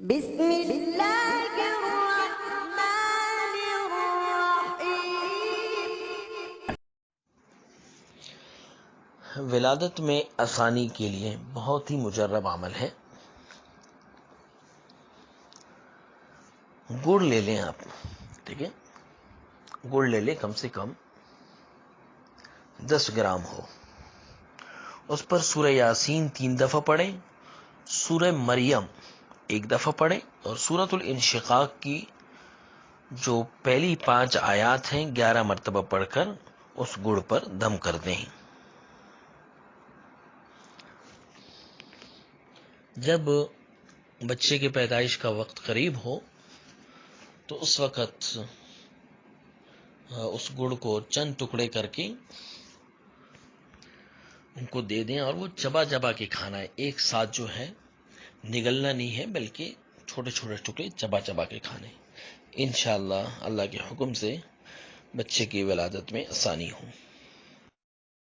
بسم اللہ الرحمن الرحیم۔ ولادت میں آسانی کے لیے بہت ہی مجرب عمل ہے۔ گڑ لے لیں آپ، ٹھیک ہے، گڑ لے لیں، کم سے کم 10 گرام ہو۔ اس پر سورہ یاسین 3 دفعہ پڑھیں، سورہ مریم 1 دفعہ پڑھیں، اور سورۃ الانشقاق کی جو پہلی 5 آیات ہیں 11 مرتبہ پڑھ کر اس گڑ پر دم کر دیں۔ جب بچے کے پیدائش کا وقت قریب ہو تو اس وقت اس گڑ کو چند ٹکڑے کر کے ان کو دے دیں، اور وہ چبا چبا کے کھانا ہے، ایک ساتھ جو ہے نگلنا نہیں ہے، بلکہ چھوٹے چھوٹے ٹکڑے چبا چبا کے کھانے۔ انشاءاللہ اللہ کے حکم سے بچے کی ولادت میں آسانی ہو۔